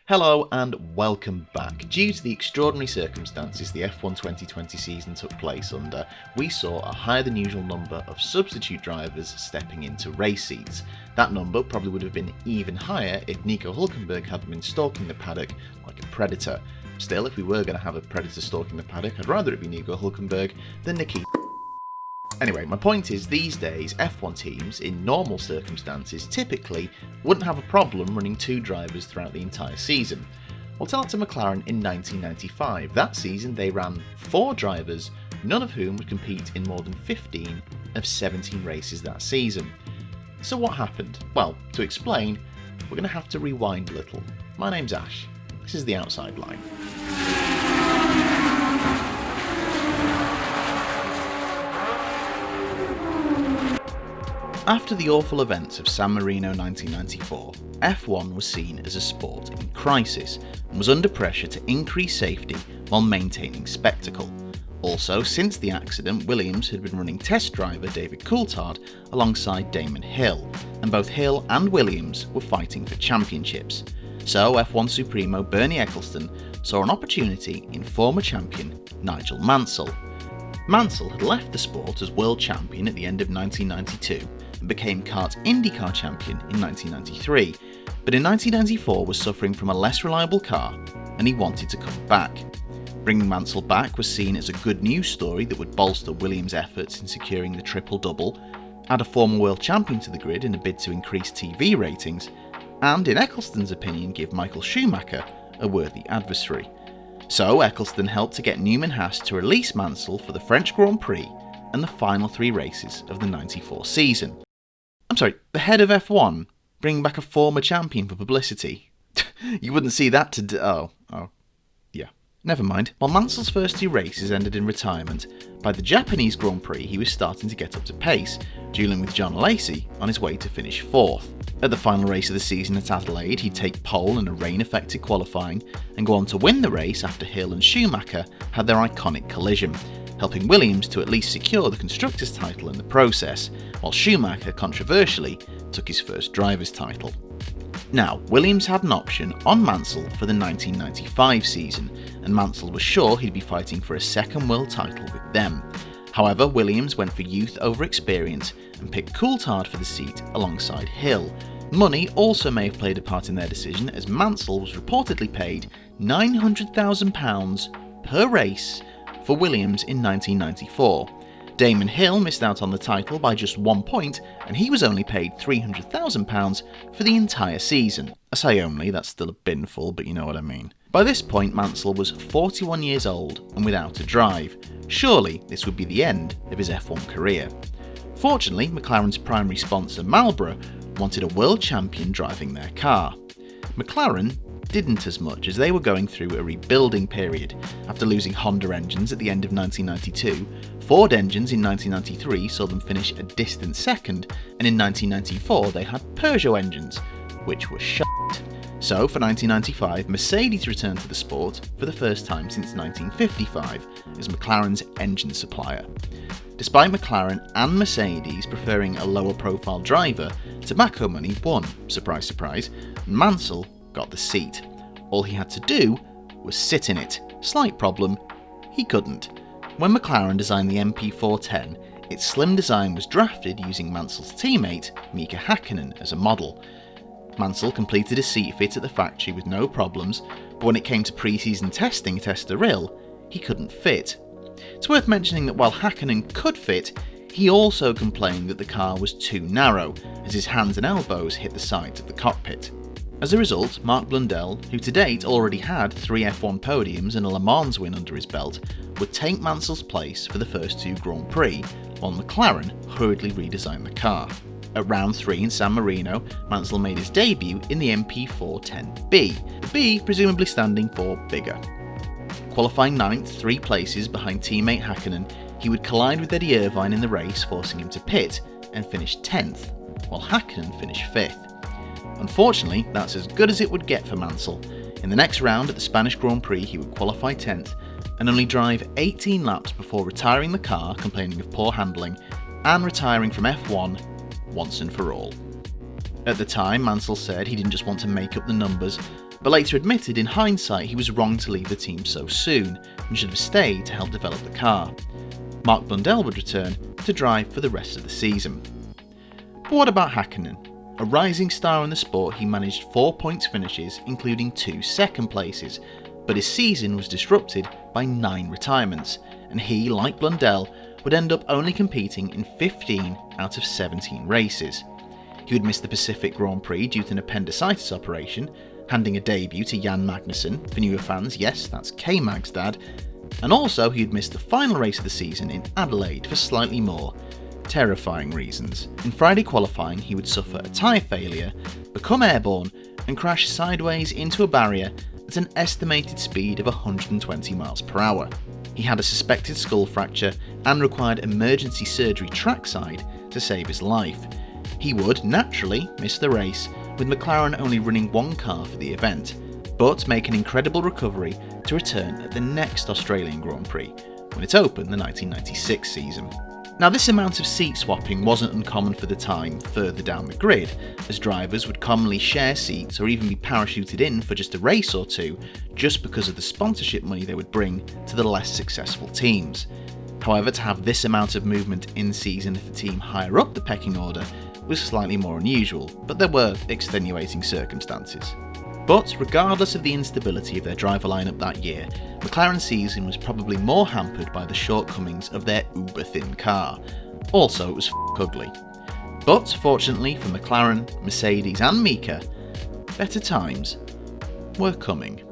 Hello and welcome back. Due to the extraordinary circumstances the F1 2020 season took place under, we saw a higher than usual number of substitute drivers stepping into race seats. That number probably would have been even higher if Nico Hülkenberg hadn't been stalking the paddock like a predator. Still, if we were going to have a predator stalking the paddock, I'd rather it be Nico Hülkenberg than Nikita. Anyway, my point is, these days F1 teams, in normal circumstances, typically wouldn't have a problem running two drivers throughout the entire season. Well, tell it to McLaren in 1995. That season they ran 4 drivers, none of whom would compete in more than 15 of 17 races that season. So what happened? Well, to explain, we're going to have to rewind a little. My name's Ash. This is The Outside Line. After the awful events of San Marino 1994, F1 was seen as a sport in crisis and was under pressure to increase safety while maintaining spectacle. Also, since the accident, Williams had been running test driver David Coulthard alongside Damon Hill, and both Hill and Williams were fighting for championships. So F1 Supremo Bernie Ecclestone saw an opportunity in former champion Nigel Mansell. Mansell had left the sport as world champion at the end of 1992 and became kart IndyCar champion in 1993, but in 1994 was suffering from a less reliable car and he wanted to come back. Bringing Mansell back was seen as a good news story that would bolster Williams' efforts in securing the triple-double, add a former world champion to the grid in a bid to increase TV ratings, and in Ecclestone's opinion give Michael Schumacher a worthy adversary. So Ecclestone helped to get Newman-Haas to release Mansell for the French Grand Prix and the final 3 races of the 94 season. I'm sorry, the head of F1 bringing back a former champion for publicity. You wouldn't see that yeah. Never mind. While Mansell's first 2 races ended in retirement, by the Japanese Grand Prix he was starting to get up to pace, duelling with John Lacey on his way to finish 4th. At the final race of the season at Adelaide, he'd take pole in a rain-affected qualifying and go on to win the race after Hill and Schumacher had their iconic collision, helping Williams to at least secure the Constructors' title in the process, while Schumacher controversially took his first driver's title. Now, Williams had an option on Mansell for the 1995 season, and Mansell was sure he'd be fighting for a second world title with them. However, Williams went for youth over experience and picked Coulthard for the seat alongside Hill. Money also may have played a part in their decision, as Mansell was reportedly paid £900,000 per race for Williams in 1994. Damon Hill missed out on the title by just 1 point, and he was only paid £300,000 for the entire season. I say only, that's still a binful, but you know what I mean. By this point, Mansell was 41 years old and without a drive. Surely this would be the end of his F1 career. Fortunately, McLaren's primary sponsor, Marlboro, wanted a world champion driving their car. McLaren didn't as much, as they were going through a rebuilding period. After losing Honda engines at the end of 1992, Ford engines in 1993 saw them finish a distant second, and in 1994 they had Peugeot engines, which were shit. So for 1995, Mercedes returned to the sport for the first time since 1955 as McLaren's engine supplier. Despite McLaren and Mercedes preferring a lower profile driver, tobacco money won, surprise surprise, and Mansell got the seat. All he had to do was sit in it. Slight problem, he couldn't. When McLaren designed the MP410, its slim design was drafted using Mansell's teammate Mika Hakkinen as a model. Mansell completed a seat fit at the factory with no problems, but when it came to pre-season testing at Estoril, he couldn't fit. It's worth mentioning that while Hakkinen could fit, he also complained that the car was too narrow, as his hands and elbows hit the sides of the cockpit. As a result, Mark Blundell, who to date already had 3 F1 podiums and a Le Mans win under his belt, would take Mansell's place for the first 2 Grand Prix, while McLaren hurriedly redesigned the car. At round 3 in San Marino, Mansell made his debut in the MP410B, the B presumably standing for bigger. Qualifying 9th, 3 places behind teammate Hakkinen, he would collide with Eddie Irvine in the race, forcing him to pit, and finish 10th, while Hakkinen finished 5th. Unfortunately, that's as good as it would get for Mansell. In the next round at the Spanish Grand Prix, he would qualify 10th, and only drive 18 laps before retiring the car, complaining of poor handling, and retiring from F1 once and for all. At the time, Mansell said he didn't just want to make up the numbers, but later admitted in hindsight he was wrong to leave the team so soon and should have stayed to help develop the car. Mark Blundell would return to drive for the rest of the season. But what about Häkkinen? A rising star in the sport, he managed 4 points finishes, including 2 second places, but his season was disrupted by 9 retirements, and he, like Blundell, would end up only competing in 15 out of 17 races. He would miss the Pacific Grand Prix due to an appendicitis operation, handing a debut to Jan Magnussen. For newer fans, yes, that's K-Mag's dad. And also he would miss the final race of the season in Adelaide for slightly more terrifying reasons. In Friday qualifying, he would suffer a tyre failure, become airborne, and crash sideways into a barrier at an estimated speed of 120 miles per hour. He had a suspected skull fracture and required emergency surgery trackside to save his life. He would, naturally, miss the race, with McLaren only running 1 car for the event, but make an incredible recovery to return at the next Australian Grand Prix, when it opened the 1996 season. Now, this amount of seat swapping wasn't uncommon for the time further down the grid, as drivers would commonly share seats or even be parachuted in for just a race or two, just because of the sponsorship money they would bring to the less successful teams. However, to have this amount of movement in season at a team higher up the pecking order was slightly more unusual, but there were extenuating circumstances. But regardless of the instability of their driver lineup that year, McLaren's season was probably more hampered by the shortcomings of their uber-thin car. Also, it was ugly. But fortunately for McLaren, Mercedes and Mika, better times were coming.